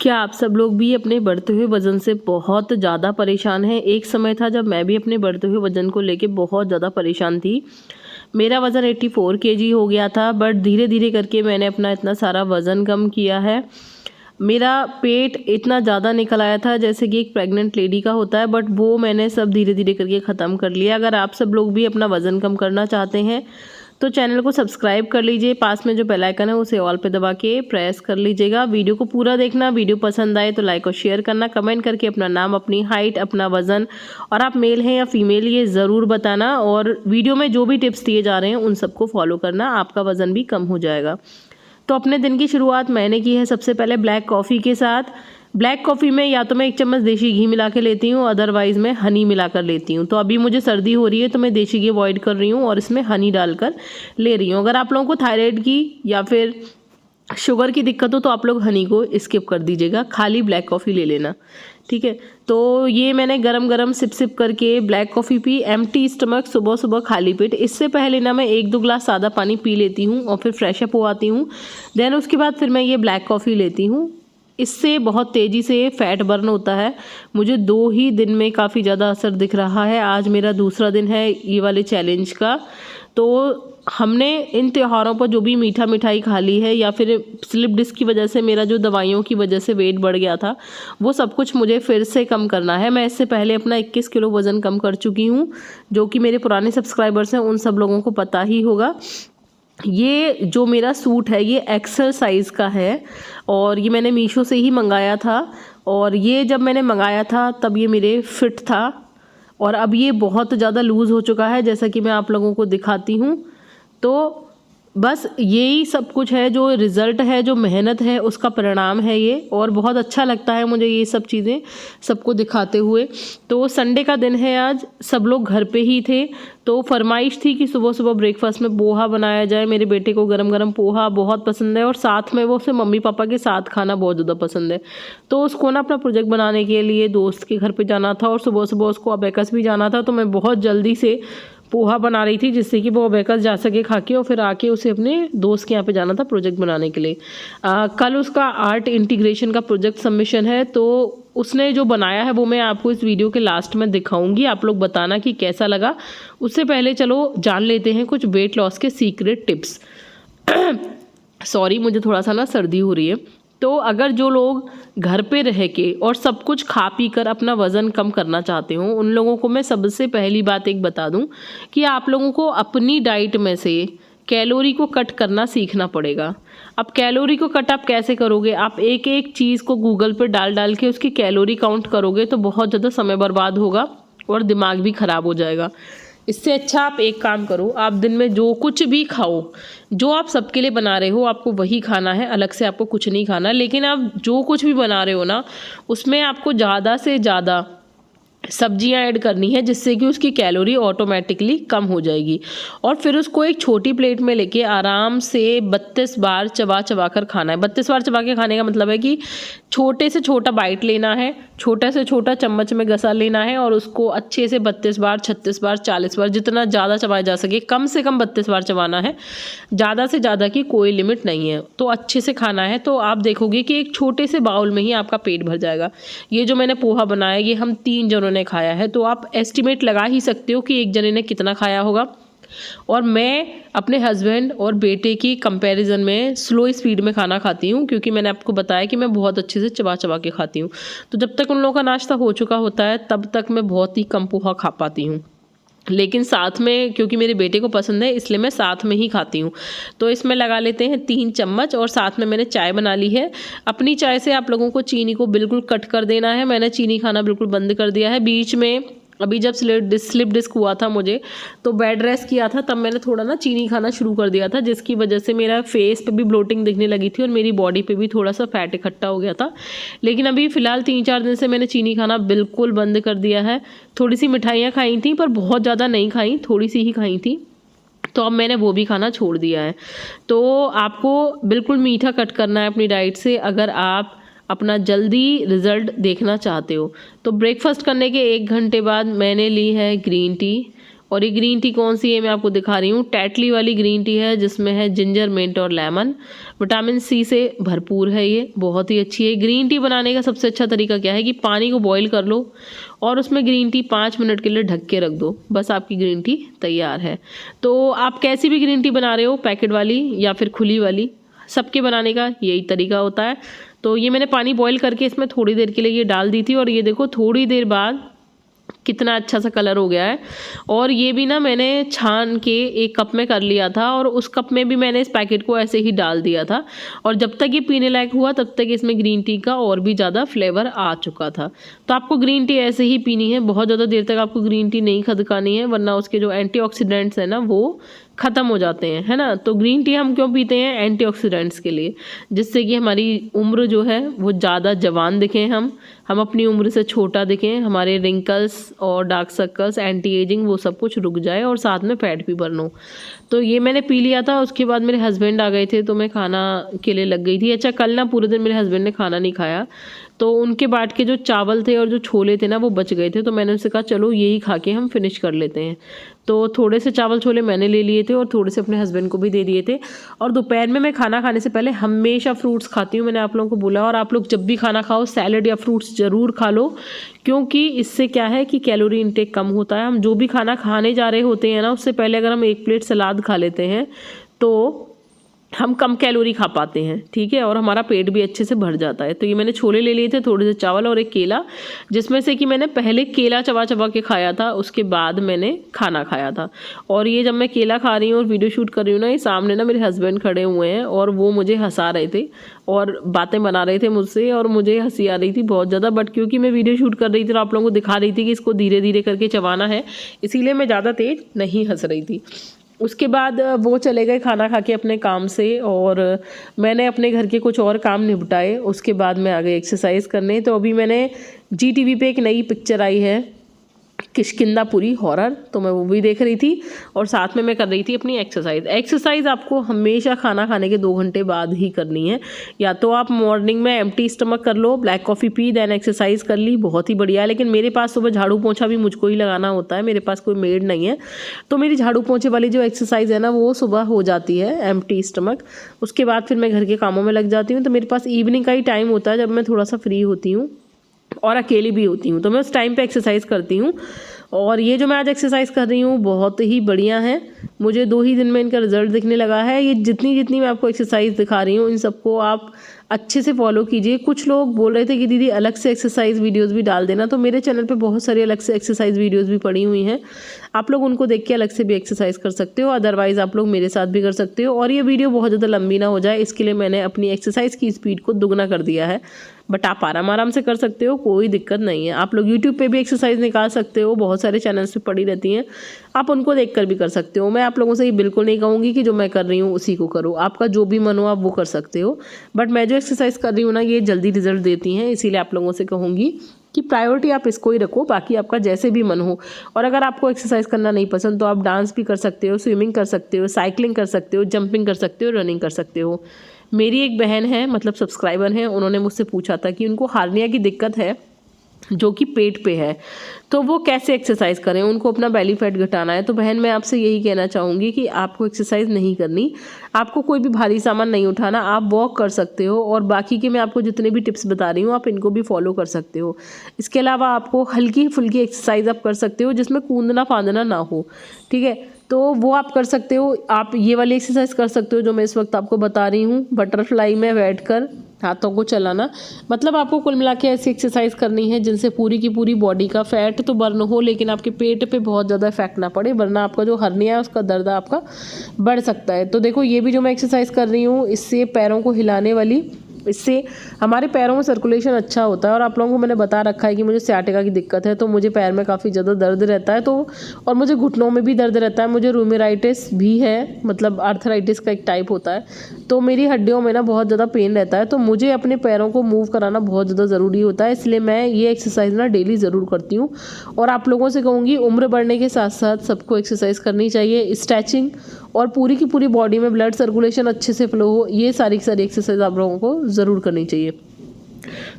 क्या आप सब लोग भी अपने बढ़ते हुए वज़न से बहुत ज़्यादा परेशान हैं? एक समय था जब मैं भी अपने बढ़ते हुए वज़न को लेके बहुत ज़्यादा परेशान थी। मेरा वज़न 84 केजी हो गया था, बट धीरे-धीरे करके मैंने अपना इतना सारा वज़न कम किया है। मेरा पेट इतना ज़्यादा निकल आया था जैसे कि एक प्रेग्नेंट लेडी का होता है, बट वो मैंने सब धीरे-धीरे करके ख़त्म कर लिया। अगर आप सब लोग भी अपना वज़न कम करना चाहते हैं तो चैनल को सब्सक्राइब कर लीजिए, पास में जो बेल आइकन है उसे ऑल पे दबा के प्रेस कर लीजिएगा। वीडियो को पूरा देखना, वीडियो पसंद आए तो लाइक और शेयर करना, कमेंट करके अपना नाम, अपनी हाइट, अपना वज़न और आप मेल हैं या फीमेल ये ज़रूर बताना। और वीडियो में जो भी टिप्स दिए जा रहे हैं उन सबको फॉलो करना, आपका वज़न भी कम हो जाएगा। तो अपने दिन की शुरुआत मैंने की है सबसे पहले ब्लैक कॉफ़ी के साथ। ब्लैक कॉफ़ी में या तो मैं 1 चम्मच देसी घी मिला के लेती हूँ, अदरवाइज़ मैं हनी मिला कर लेती हूँ। तो अभी मुझे सर्दी हो रही है तो मैं देसी घी अवॉइड कर रही हूँ और इसमें हनी डालकर ले रही हूँ। अगर आप लोगों को थायराइड की या फिर शुगर की दिक्कत हो तो आप लोग हनी को स्किप कर दीजिएगा, खाली ब्लैक कॉफ़ी ले लेना, ठीक है। तो ये मैंने गरम गरम सिप सिप करके black coffee P, empty stomach, सुबह सुबह खाली पेट। इससे पहले ना मैं 1-2 ग्लास सादा पानी पी लेती हूँ और फिर फ्रेश अप हो आती हूँ। देन उसके बाद फिर मैं ये ब्लैक कॉफ़ी लेती हूँ। इससे बहुत तेज़ी से फैट बर्न होता है। मुझे 2 ही दिन में काफ़ी ज़्यादा असर दिख रहा है। आज मेरा दूसरा दिन है ये वाले चैलेंज का। तो हमने इन त्योहारों पर जो भी मीठा मिठाई खा ली है या फिर स्लिप डिस्क की वजह से मेरा जो दवाइयों की वजह से वेट बढ़ गया था, वो सब कुछ मुझे फिर से कम करना है। मैं इससे पहले अपना 21 किलो वज़न कम कर चुकी हूँ, जो कि मेरे पुराने सब्सक्राइबर्स हैं उन सब लोगों को पता ही होगा। ये जो मेरा सूट है ये एक्सरसाइज का है और ये मैंने मीशो से ही मंगाया था। और ये जब मैंने मंगाया था तब ये मेरे फिट था और अब ये बहुत ज़्यादा लूज़ हो चुका है, जैसा कि मैं आप लोगों को दिखाती हूँ। तो बस यही सब कुछ है, जो रिज़ल्ट है, जो मेहनत है, उसका परिणाम है ये। और बहुत अच्छा लगता है मुझे ये सब चीज़ें सबको दिखाते हुए। तो संडे का दिन है आज, सब लोग घर पे ही थे, तो फरमाइश थी कि सुबह सुबह ब्रेकफास्ट में पोहा बनाया जाए। मेरे बेटे को गरम गरम पोहा बहुत पसंद है और साथ में वो उसे मम्मी पापा के साथ खाना बहुत ज़्यादा पसंद है। तो उसको ना अपना प्रोजेक्ट बनाने के लिए दोस्त के घर पे जाना था और सुबह सुबह उसको अबेकस भी जाना था। तो मैं बहुत जल्दी से पोहा बना रही थी जिससे कि वो अबेकस जा सके खा के और फिर आके उसे अपने दोस्त के यहाँ पे जाना था प्रोजेक्ट बनाने के लिए। कल उसका आर्ट इंटीग्रेशन का प्रोजेक्ट सबमिशन है, तो उसने जो बनाया है वो मैं आपको इस वीडियो के लास्ट में दिखाऊंगी। आप लोग बताना कि कैसा लगा। उससे पहले चलो जान लेते हैं कुछ वेट लॉस के सीक्रेट टिप्स। सॉरी, मुझे थोड़ा सा ना सर्दी हो रही है। तो अगर जो लोग घर पे रह के और सब कुछ खा पी कर अपना वज़न कम करना चाहते हो, उन लोगों को मैं सबसे पहली बात एक बता दूं कि आप लोगों को अपनी डाइट में से कैलोरी को कट करना सीखना पड़ेगा। अब कैलोरी को कट आप कैसे करोगे? आप एक एक चीज़ को गूगल पे डाल डाल के उसकी कैलोरी काउंट करोगे तो बहुत ज़्यादा समय बर्बाद होगा और दिमाग भी ख़राब हो जाएगा। इससे अच्छा आप एक काम करो, आप दिन में जो कुछ भी खाओ, जो आप सबके लिए बना रहे हो आपको वही खाना है, अलग से आपको कुछ नहीं खाना। लेकिन आप जो कुछ भी बना रहे हो ना, उसमें आपको ज़्यादा से ज़्यादा सब्जियां ऐड करनी है, जिससे कि उसकी कैलोरी ऑटोमेटिकली कम हो जाएगी। और फिर उसको एक छोटी प्लेट में लेके आराम से 32 बार चबा चबा कर खाना है। 32 बार चबा के खाने का मतलब है कि छोटे से छोटा बाइट लेना है, छोटा से छोटा चम्मच में गसा लेना है और उसको अच्छे से 32 बार, 36 बार, 40 बार, जितना ज़्यादा चबाया जा सके, कम से कम 32 बार चबाना है, ज़्यादा से ज़्यादा की कोई लिमिट नहीं है। तो अच्छे से खाना है, तो आप देखोगे कि एक छोटे से बाउल में ही आपका पेट भर जाएगा। ये जो मैंने पोहा बनाया ये हम 3 जनों ने खाया है, तो आप एस्टिमेट लगा ही सकते हो कि एक जने ने कितना खाया होगा। और मैं अपने हस्बैंड और बेटे की कंपैरिजन में स्लो स्पीड में खाना खाती हूँ, क्योंकि मैंने आपको बताया कि मैं बहुत अच्छे से चबा चबा के खाती हूँ। तो जब तक उन लोगों का नाश्ता हो चुका होता है तब तक मैं बहुत ही कम पोहा खा पाती हूँ। लेकिन साथ में, क्योंकि मेरे बेटे को पसंद है इसलिए मैं साथ में ही खाती हूँ। तो इसमें लगा लेते हैं 3 चम्मच और साथ में मैंने चाय बना ली है। अपनी चाय से आप लोगों को चीनी को बिल्कुल कट कर देना है। मैंने चीनी खाना बिल्कुल बंद कर दिया है। बीच में अभी जब स्लिप डिस्क हुआ था मुझे, तो बेड रेस्ट किया था, तब मैंने थोड़ा ना चीनी खाना शुरू कर दिया था, जिसकी वजह से मेरा फेस पे भी ब्लोटिंग दिखने लगी थी और मेरी बॉडी पे भी थोड़ा सा फैट इकट्ठा हो गया था। लेकिन अभी फ़िलहाल 3-4 दिन से मैंने चीनी खाना बिल्कुल बंद कर दिया है। थोड़ी सी मिठाइयाँ खाई थी पर बहुत ज़्यादा नहीं खाई, थोड़ी सी ही खाई थी, तो अब मैंने वो भी खाना छोड़ दिया है। तो आपको बिल्कुल मीठा कट करना है अपनी डाइट से अगर आप अपना जल्दी रिज़ल्ट देखना चाहते हो। तो ब्रेकफास्ट करने के 1 घंटे बाद मैंने ली है ग्रीन टी और ये ग्रीन टी कौन सी है मैं आपको दिखा रही हूँ, टेटली वाली ग्रीन टी है जिसमें है जिंजर, मिंट और लेमन। विटामिन सी से भरपूर है, ये बहुत ही अच्छी है। ग्रीन टी बनाने का सबसे अच्छा तरीका क्या है कि पानी को बॉईल कर लो और उसमें ग्रीन टी 5 मिनट के लिए ढक के रख दो, बस आपकी ग्रीन टी तैयार है। तो आप कैसी भी ग्रीन टी बना रहे हो, पैकेट वाली या फिर खुली वाली, सबके बनाने का यही तरीका होता है। तो ये मैंने पानी बॉईल करके इसमें थोड़ी देर के लिए ये डाल दी थी और ये देखो थोड़ी देर बाद कितना अच्छा सा कलर हो गया है। और ये भी ना मैंने छान के एक कप में कर लिया था और उस कप में भी मैंने इस पैकेट को ऐसे ही डाल दिया था और जब तक ये पीने लायक हुआ तब तक इसमें ग्रीन टी का और भी ज़्यादा फ्लेवर आ चुका था। तो आपको ग्रीन टी ऐसे ही पीनी है, बहुत ज़्यादा देर तक आपको ग्रीन टी नहीं खदकानी है वरना उसके जो एंटीऑक्सीडेंट्स हैं ना वो ख़त्म हो जाते हैं, है ना। तो ग्रीन टी हम क्यों पीते हैं, एंटीऑक्सीडेंट्स के लिए, जिससे कि हमारी उम्र जो है वो ज़्यादा जवान दिखें, हम अपनी उम्र से छोटा दिखें, हमारे रिंकल्स और डार्क सर्कल्स, एंटी एजिंग वो सब कुछ रुक जाए और साथ में फैट भी बर्न हो। तो ये मैंने पी लिया था। उसके बाद मेरे हस्बैंड आ गए थे तो मैं खाना के लिए लग गई थी। अच्छा, कल ना पूरे दिन मेरे हस्बैंड ने खाना नहीं खाया तो उनके बाट के जो चावल थे और जो छोले थे ना वो बच गए थे, तो मैंने उनसे कहा चलो यही खा के हम फिनिश कर लेते हैं। तो थोड़े से चावल छोले मैंने ले लिए थे और थोड़े से अपने हस्बैंड को भी दे दिए थे। और दोपहर में मैं खाना खाने से पहले हमेशा फ्रूट्स खाती हूँ, मैंने आप लोगों को बोला। और आप लोग जब भी खाना खाओ सैलड या फ्रूट्स ज़रूर खा लो, क्योंकि इससे क्या है कि कैलोरी इंटेक कम होता है। हम जो भी खाना खाने जा रहे होते हैं ना उससे पहले अगर हम 1 प्लेट सलाद खा लेते हैं तो हम कम कैलोरी खा पाते हैं, ठीक है, और हमारा पेट भी अच्छे से भर जाता है। तो ये मैंने छोले ले लिए थे, थोड़े से चावल और एक केला, जिसमें से कि मैंने पहले केला चबा चबा के खाया था, उसके बाद मैंने खाना खाया था। और ये जब मैं केला खा रही हूँ और वीडियो शूट कर रही हूँ ना, ये सामने ना मेरे हस्बैंड खड़े हुए हैं और वो मुझे हंसा रहे थे और बातें बना रहे थे मुझसे और मुझे हंसी आ रही थी बहुत ज़्यादा। बट क्योंकि मैं वीडियो शूट कर रही थी और आप लोगों को दिखा रही थी कि इसको धीरे धीरे करके चबाना है, इसीलिए मैं ज़्यादा तेज़ नहीं हंस रही थी। उसके बाद वो चले गए खाना खा के अपने काम से और मैंने अपने घर के कुछ और काम निपटाए। उसके बाद मैं आ गई एक्सरसाइज करने। तो अभी मैंने GTV पे एक नई पिक्चर आई है किष्किंधापुरी हॉरर, तो मैं वो भी देख रही थी और साथ में मैं कर रही थी अपनी एक्सरसाइज आपको हमेशा खाना खाने के 2 घंटे बाद ही करनी है। या तो आप मॉर्निंग में एम्प्टी स्टमक कर लो, ब्लैक कॉफ़ी पी, देन एक्सरसाइज कर ली, बहुत ही बढ़िया है। लेकिन मेरे पास सुबह झाड़ू पोंछा भी मुझको ही लगाना होता है, मेरे पास कोई मेड नहीं है, तो मेरी झाड़ू पोंछे वाली जो एक्सरसाइज है ना वो सुबह हो जाती है एम्प्टी स्टमक। उसके बाद फिर मैं घर के कामों में लग जाती हूँ। तो मेरे पास इवनिंग का ही टाइम होता है जब मैं थोड़ा सा फ्री होती हूँ और अकेली भी होती हूँ, तो मैं उस टाइम पे एक्सरसाइज करती हूँ। और ये जो मैं आज एक्सरसाइज कर रही हूँ बहुत ही बढ़िया है, मुझे 2 ही दिन में इनका रिजल्ट दिखने लगा है। ये जितनी मैं आपको एक्सरसाइज दिखा रही हूँ इन सबको आप अच्छे से फॉलो कीजिए। कुछ लोग बोल रहे थे कि दीदी अलग से एक्सरसाइज वीडियोस भी डाल देना, तो मेरे चैनल पे बहुत सारी अलग से एक्सरसाइज वीडियोस भी पड़ी हुई हैं, आप लोग उनको देख के अलग से भी एक्सरसाइज कर सकते हो। अदरवाइज आप लोग मेरे साथ भी कर सकते हो। और ये वीडियो बहुत ज़्यादा लंबी ना हो जाए इसके लिए मैंने अपनी एक्सरसाइज की स्पीड को दुगना कर दिया है, बट आप आराम से कर सकते हो, कोई दिक्कत नहीं है। आप लोग यूट्यूब पे भी एक्सरसाइज निकाल सकते हो, बहुत सारे चैनल्स पे पड़ी रहती हैं, आप उनको देखकर भी कर सकते हो। मैं आप लोगों से ये बिल्कुल नहीं कहूँगी कि जो मैं कर रही हूँ उसी को करो, आपका जो भी मन हो आप वो कर सकते हो। बट मैं जो एक्सरसाइज कर रही हूँ ना ये जल्दी रिजल्ट देती हैं, इसीलिए आप लोगों से कहूँगी कि प्रायोरिटी आप इसको ही रखो, बाकी आपका जैसे भी मन हो। और अगर आपको एक्सरसाइज करना नहीं पसंद तो आप डांस भी कर सकते हो, स्विमिंग कर सकते हो, साइकिलिंग कर सकते हो, जंपिंग कर सकते हो, रनिंग कर सकते हो। मेरी एक बहन है, मतलब सब्सक्राइबर हैं, उन्होंने मुझसे पूछा था कि उनको हार्निया की दिक्कत है जो कि पेट पे है, तो वो कैसे एक्सरसाइज करें, उनको अपना बेली फैट घटाना है। तो बहन मैं आपसे यही कहना चाहूँगी कि आपको एक्सरसाइज नहीं करनी, आपको कोई भी भारी सामान नहीं उठाना, आप वॉक कर सकते हो और बाकी के मैं आपको जितने भी टिप्स बता रही हूँ आप इनको भी फॉलो कर सकते हो। इसके अलावा आपको हल्की फुल्की एक्सरसाइज आप कर सकते हो जिसमें कूदना फांदना ना हो, ठीक है, तो वो आप कर सकते हो। आप ये वाली एक्सरसाइज कर सकते हो जो मैं इस वक्त आपको बता रही हूँ, बटरफ्लाई में बैठकर हाथों को चलाना। मतलब आपको कुल मिला के ऐसी एक्सरसाइज करनी है जिनसे पूरी की पूरी बॉडी का फैट तो बर्न हो लेकिन आपके पेट पे बहुत ज़्यादा इफेक्ट ना पड़े, वरना आपका जो हर्निया है उसका दर्द आपका बढ़ सकता है। तो देखो ये भी जो मैं एक्सरसाइज कर रही हूँ इससे पैरों को हिलाने वाली, इससे हमारे पैरों में सर्कुलेशन अच्छा होता है। और आप लोगों को मैंने बता रखा है कि मुझे सियाटिका की दिक्कत है, तो मुझे पैर में काफ़ी ज़्यादा दर्द रहता है, तो और मुझे घुटनों में भी दर्द रहता है, मुझे रूमेराइटिस भी है, मतलब आर्थराइटिस का एक टाइप होता है, तो मेरी हड्डियों में ना बहुत ज़्यादा पेन रहता है, तो मुझे अपने पैरों को मूव कराना बहुत ज़्यादा ज़रूरी होता है, इसलिए मैं ये एक्सरसाइज ना डेली ज़रूर करती हूँ। और आप लोगों से कहूँगी उम्र बढ़ने के साथ साथ सबको एक्सरसाइज करनी चाहिए, स्ट्रेचिंग और पूरी की पूरी बॉडी में ब्लड सर्कुलेशन अच्छे से फ्लो हो, ये सारी एक्सरसाइज आप लोगों को ज़रूर करनी चाहिए।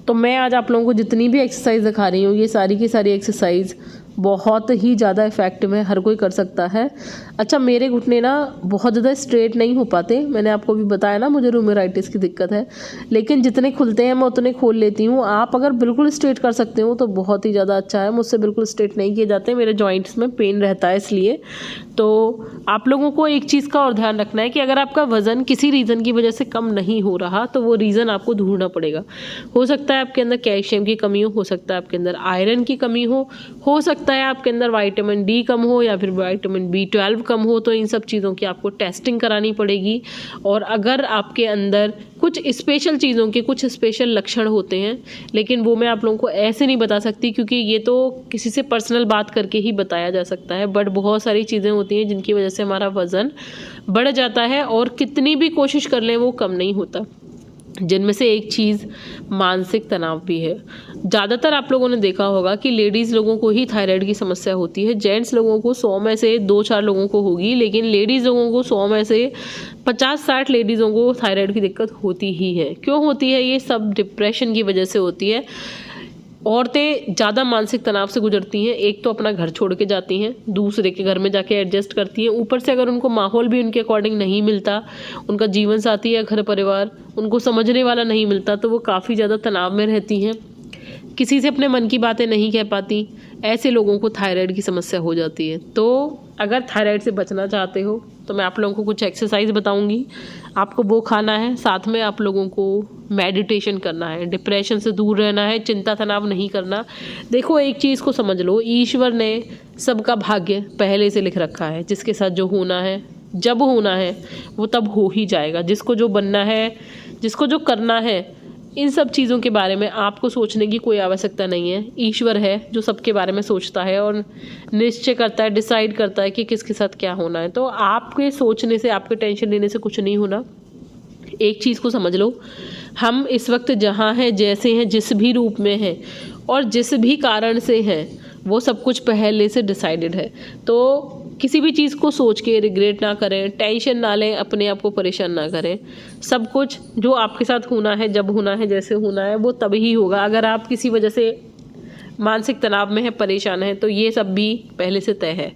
तो मैं आज आप लोगों को जितनी भी एक्सरसाइज दिखा रही हूँ ये सारी की सारी एक्सरसाइज बहुत ही ज़्यादा इफ़ेक्टिव है, हर कोई कर सकता है। अच्छा, मेरे घुटने ना बहुत ज़्यादा स्ट्रेट नहीं हो पाते, मैंने आपको भी बताया ना मुझे रूमेराइटिस की दिक्कत है, लेकिन जितने खुलते हैं मैं उतने खोल लेती हूँ। आप अगर बिल्कुल स्ट्रेट कर सकते हो तो बहुत ही ज़्यादा अच्छा है। मुझसे बिल्कुल स्ट्रेट नहीं किए जाते, मेरे जॉइंट्स में पेन रहता है इसलिए। तो आप लोगों को एक चीज़ का और ध्यान रखना है कि अगर आपका वज़न किसी रीज़न की वजह से कम नहीं हो रहा तो वो रीज़न आपको ढूंढना पड़ेगा। हो सकता है आपके अंदर कैल्शियम की कमी हो सकता है आपके अंदर आयरन की कमी हो सकता है आपके अंदर विटामिन डी कम हो या फिर विटामिन B12 कम हो। तो इन सब चीज़ों की आपको टेस्टिंग करानी पड़ेगी। और अगर आपके अंदर कुछ स्पेशल चीज़ों के कुछ स्पेशल लक्षण होते हैं, लेकिन वो मैं आप लोगों को ऐसे नहीं बता सकती क्योंकि ये तो किसी से पर्सनल बात करके ही बताया जा सकता है। बट बहुत सारी चीज़ें होती हैं जिनकी वजह से हमारा वज़न बढ़ जाता है और कितनी भी कोशिश कर लें वो कम नहीं होता, जिनमें से एक चीज़ मानसिक तनाव भी है। ज़्यादातर आप लोगों ने देखा होगा कि लेडीज़ लोगों को ही थायराइड की समस्या होती है। जेंट्स लोगों को 100 में से 2-4 लोगों को होगी, लेकिन लेडीज़ लोगों को 100 में से 50-60 लेडीज़ों को थायराइड की दिक्कत होती ही है। क्यों होती है? ये सब डिप्रेशन की वजह से होती है। औरतें ज़्यादा मानसिक तनाव से गुजरती हैं। एक तो अपना घर छोड़ के जाती हैं, दूसरे के घर में जाके एडजस्ट करती हैं, ऊपर से अगर उनको माहौल भी उनके अकॉर्डिंग नहीं मिलता, उनका जीवन साथी या घर परिवार उनको समझने वाला नहीं मिलता, तो वो काफ़ी ज़्यादा तनाव में रहती हैं, किसी से अपने मन की बातें नहीं कह पाती। ऐसे लोगों को थायराइड की समस्या हो जाती है। तो अगर थायराइड से बचना चाहते हो तो मैं आप लोगों को कुछ एक्सरसाइज बताऊंगी, आपको वो खाना है, साथ में आप लोगों को मेडिटेशन करना है, डिप्रेशन से दूर रहना है, चिंता तनाव नहीं करना। देखो एक चीज़ को समझ लो, ईश्वर ने सबका भाग्य पहले से लिख रखा है। जिसके साथ जो होना है जब होना है वो तब हो ही जाएगा। जिसको जो बनना है, जिसको जो करना है, इन सब चीज़ों के बारे में आपको सोचने की कोई आवश्यकता नहीं है। ईश्वर है जो सबके बारे में सोचता है और निश्चय करता है, डिसाइड करता है कि किसके साथ क्या होना है। तो आपके सोचने से, आपके टेंशन लेने से कुछ नहीं होना। एक चीज़ को समझ लो, हम इस वक्त जहाँ हैं, जैसे हैं, जिस भी रूप में हैं और जिस भी कारण से हैं, वो सब कुछ पहले से डिसाइडेड है। तो किसी भी चीज़ को सोच के रिग्रेट ना करें, टेंशन ना लें, अपने आप को परेशान ना करें। सब कुछ जो आपके साथ होना है, जब होना है, जैसे होना है, वो तभी होगा। अगर आप किसी वजह से मानसिक तनाव में है, परेशान है, तो ये सब भी पहले से तय है।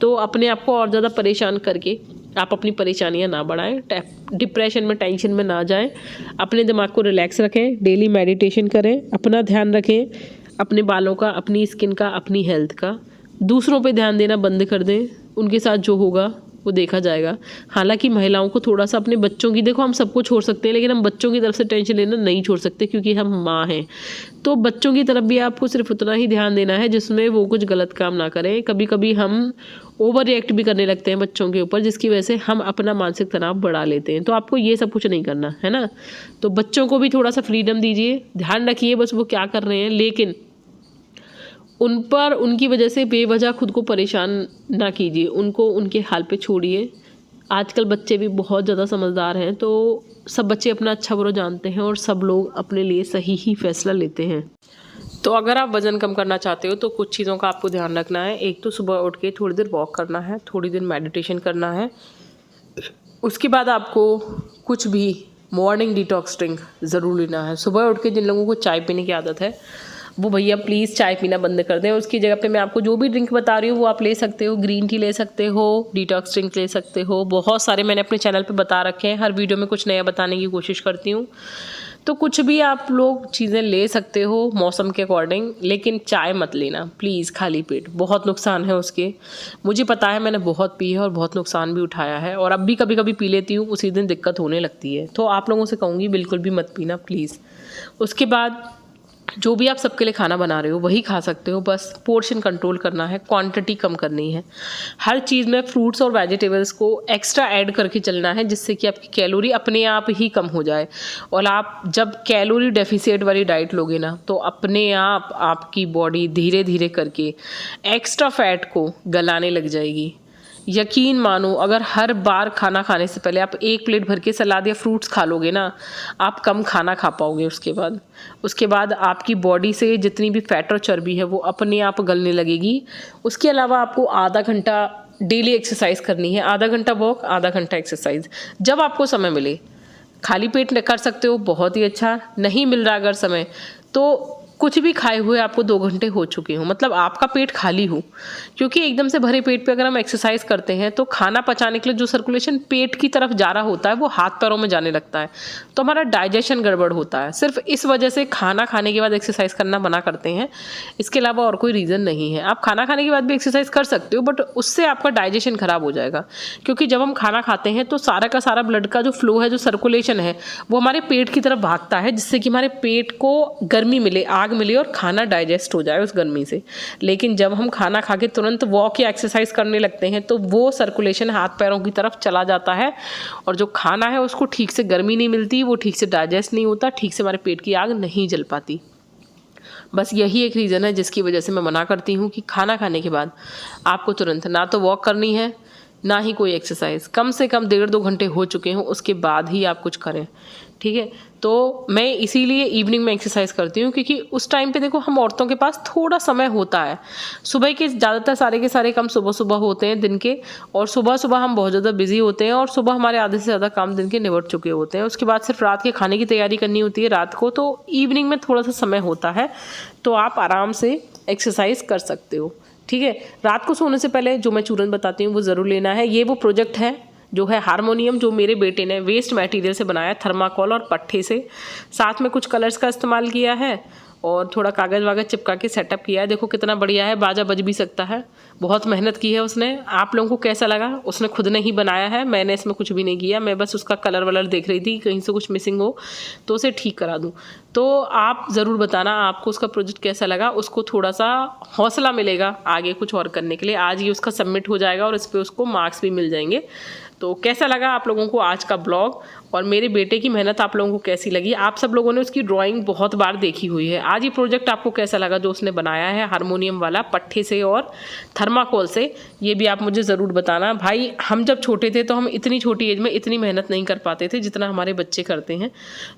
तो अपने आप को और ज़्यादा परेशान करके आप अपनी परेशानियां ना बढ़ाएं, डिप्रेशन में, टेंशन में ना जाएं। अपने दिमाग को रिलैक्स रखें, डेली मेडिटेशन करें, अपना ध्यान रखें, अपने बालों का, अपनी स्किन का, अपनी हेल्थ का। दूसरों पे ध्यान देना बंद कर दें, उनके साथ जो होगा वो देखा जाएगा। हालांकि महिलाओं को थोड़ा सा अपने बच्चों की, देखो हम सबको छोड़ सकते हैं लेकिन हम बच्चों की तरफ से टेंशन लेना नहीं छोड़ सकते क्योंकि हम माँ हैं। तो बच्चों की तरफ भी आपको सिर्फ उतना ही ध्यान देना है जिसमें वो कुछ गलत काम ना करें। कभी कभी हम ओवर रिएक्ट भी करने लगते हैं बच्चों के ऊपर, जिसकी वजह से हम अपना मानसिक तनाव बढ़ा लेते हैं। तो आपको ये सब कुछ नहीं करना है ना। तो बच्चों को भी थोड़ा सा फ्रीडम दीजिए, ध्यान रखिए बस वो क्या कर रहे हैं, लेकिन उन पर, उनकी वजह से बेवजह खुद को परेशान ना कीजिए, उनको उनके हाल पे छोड़िए। आजकल बच्चे भी बहुत ज़्यादा समझदार हैं, तो सब बच्चे अपना अच्छा बुरा जानते हैं और सब लोग अपने लिए सही ही फैसला लेते हैं। तो अगर आप वज़न कम करना चाहते हो तो कुछ चीज़ों का आपको ध्यान रखना है। एक तो सुबह उठ के थोड़ी देर वॉक करना है, थोड़ी देर मेडिटेशन करना है। उसके बाद आपको कुछ भी मॉर्निंग डिटॉक्स ड्रिंक ज़रूर लेना है। सुबह उठ के जिन लोगों को चाय पीने की आदत है वो भैया प्लीज़ चाय पीना बंद कर दें। उसकी जगह पे मैं आपको जो भी ड्रिंक बता रही हूँ वो आप ले सकते हो। ग्रीन टी ले सकते हो, डिटॉक्स ड्रिंक ले सकते हो, बहुत सारे मैंने अपने चैनल पे बता रखे हैं। हर वीडियो में कुछ नया बताने की कोशिश करती हूँ। तो कुछ भी आप लोग चीज़ें ले सकते हो मौसम के अकॉर्डिंग, लेकिन चाय मत लेना प्लीज़ खाली पेट, बहुत नुकसान है उसके। मुझे पता है, मैंने बहुत पी है और बहुत नुकसान भी उठाया है, और अब भी कभी कभी पी लेती हूँ, उसी दिन दिक्कत होने लगती है। तो आप लोगों से कहूँगी बिल्कुल भी मत पीना प्लीज़। उसके बाद जो भी आप सबके लिए खाना बना रहे हो वही खा सकते हो, बस पोर्शन कंट्रोल करना है, क्वांटिटी कम करनी है। हर चीज़ में फ्रूट्स और वेजिटेबल्स को एक्स्ट्रा ऐड करके चलना है, जिससे कि आपकी कैलोरी अपने आप ही कम हो जाए। और आप जब कैलोरी डेफिसिट वाली डाइट लोगे ना, तो अपने आप आपकी बॉडी धीरे धीरे करके एक्स्ट्रा फैट को गलाने लग जाएगी। यकीन मानो, अगर हर बार खाना खाने से पहले आप एक प्लेट भर के सलाद या फ्रूट्स खा लोगे ना, आप कम खाना खा पाओगे। उसके बाद आपकी बॉडी से जितनी भी फैट और चर्बी है वो अपने आप गलने लगेगी। उसके अलावा आपको आधा घंटा डेली एक्सरसाइज करनी है, आधा घंटा वॉक, आधा घंटा एक्सरसाइज, जब आपको समय मिले। खाली पेट कर सकते हो, बहुत ही अच्छा। नहीं मिल रहा अगर समय, तो कुछ भी खाए हुए आपको 2 घंटे हो चुके हों, मतलब आपका पेट खाली हो, क्योंकि एकदम से भरे पेट पे अगर हम एक्सरसाइज करते हैं तो खाना पचाने के लिए जो सर्कुलेशन पेट की तरफ जा रहा होता है वो हाथ पैरों में जाने लगता है, तो हमारा डाइजेशन गड़बड़ होता है। सिर्फ इस वजह से खाना खाने के बाद एक्सरसाइज करना मना करते हैं, इसके अलावा और कोई रीज़न नहीं है। आप खाना खाने के बाद भी एक्सरसाइज कर सकते हो, बट उससे आपका डाइजेशन खराब हो जाएगा, क्योंकि जब हम खाना खाते हैं तो सारा का सारा ब्लड का जो फ्लो है, जो सर्कुलेशन है, वो हमारे पेट की तरफ भागता है, जिससे कि हमारे पेट को गर्मी मिले, आग मिले और खाना डाइजेस्ट हो जाए उस गर्मी से। लेकिन जब हम खाना खा के तुरंत वॉक या एक्सरसाइज करने लगते हैं तो वो सर्कुलेशन हाथ पैरों की तरफ चला जाता है, और जो खाना है उसको ठीक से गर्मी नहीं मिलती, वो ठीक से डाइजेस्ट नहीं होता, ठीक से हमारे पेट की आग नहीं जल पाती। बस यही एक रीज़न है जिसकी वजह से मैं मना करती हूँ कि खाना खाने के बाद आपको तुरंत ना तो वॉक करनी है, ना ही कोई एक्सरसाइज। कम से कम 1.5-2 घंटे हो चुके हों उसके बाद ही आप कुछ करें, ठीक है। तो मैं इसीलिए इवनिंग में एक्सरसाइज करती हूँ, क्योंकि उस टाइम पे देखो हम औरतों के पास थोड़ा समय होता है। सुबह के ज़्यादातर सारे के सारे काम सुबह सुबह होते हैं दिन के, और सुबह सुबह हम बहुत ज़्यादा बिजी होते हैं, और सुबह हमारे आधे से ज़्यादा काम दिन के निपट चुके होते हैं। उसके बाद सिर्फ रात के खाने की तैयारी करनी होती है रात को, तो इवनिंग में थोड़ा सा समय होता है, तो आप आराम से एक्सरसाइज कर सकते हो, ठीक है। रात को सोने से पहले जो मैं चूरन बताती हूँ वो ज़रूर लेना है। ये वो प्रोजेक्ट है जो है हारमोनियम, जो मेरे बेटे ने वेस्ट मटेरियल से बनाया, थर्माकोल और पट्टे से, साथ में कुछ कलर्स का इस्तेमाल किया है और थोड़ा कागज़ वागज़ चिपका के सेटअप किया है। देखो कितना बढ़िया है, बाजा बज भी सकता है। बहुत मेहनत की है उसने। आप लोगों को कैसा लगा? उसने खुद ने ही बनाया है, मैंने इसमें कुछ भी नहीं किया। मैं बस उसका कलर वलर देख रही थी, कहीं से कुछ मिसिंग हो तो उसे ठीक करा दूँ। तो आप ज़रूर बताना आपको उसका प्रोजेक्ट कैसा लगा। उसको थोड़ा सा हौसला मिलेगा आगे कुछ और करने के लिए। आज ये उसका सबमिट हो जाएगा और इस पर उसको मार्क्स भी मिल जाएंगे। तो कैसा लगा आप लोगों को आज का ब्लॉग, और मेरे बेटे की मेहनत आप लोगों को कैसी लगी? आप सब लोगों ने उसकी ड्राइंग बहुत बार देखी हुई है। आज ये प्रोजेक्ट आपको कैसा लगा जो उसने बनाया है हारमोनियम वाला, पट्टे से और थर्माकोल से? ये भी आप मुझे ज़रूर बताना। भाई हम जब छोटे थे तो हम इतनी छोटी एज में इतनी मेहनत नहीं कर पाते थे जितना हमारे बच्चे करते हैं।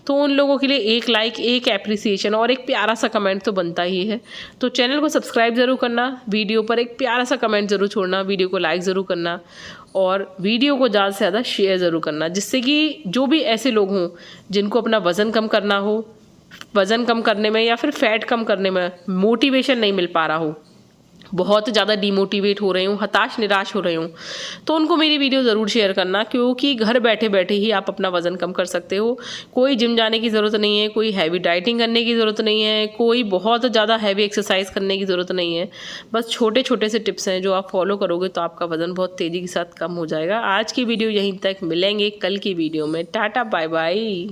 तो उन लोगों के लिए एक लाइक, एक एप्रिसिएशन और एक प्यारा सा कमेंट तो बनता ही है। तो चैनल को सब्सक्राइब ज़रूर करना, वीडियो पर एक प्यारा सा कमेंट ज़रूर छोड़ना, वीडियो को लाइक ज़रूर करना, और वीडियो को ज़्यादा से ज़्यादा शेयर ज़रूर करना, जिससे कि जो भी ऐसे लोग हों जिनको अपना वज़न कम करना हो, वज़न कम करने में या फिर फैट कम करने में मोटिवेशन नहीं मिल पा रहा हो, बहुत ज़्यादा डिमोटिवेट हो रहे हूँ, हताश निराश हो रहे हूँ, तो उनको मेरी वीडियो ज़रूर शेयर करना, क्योंकि घर बैठे बैठे ही आप अपना वज़न कम कर सकते हो। कोई जिम जाने की ज़रूरत नहीं है, कोई हैवी डाइटिंग करने की ज़रूरत नहीं है, कोई बहुत ज़्यादा हैवी एक्सरसाइज करने की ज़रूरत नहीं है। बस छोटे छोटे से टिप्स हैं जो आप फॉलो करोगे तो आपका वज़न बहुत तेज़ी के साथ कम हो जाएगा। आज की वीडियो यहीं तक, मिलेंगे कल की वीडियो में। Tata bye bye.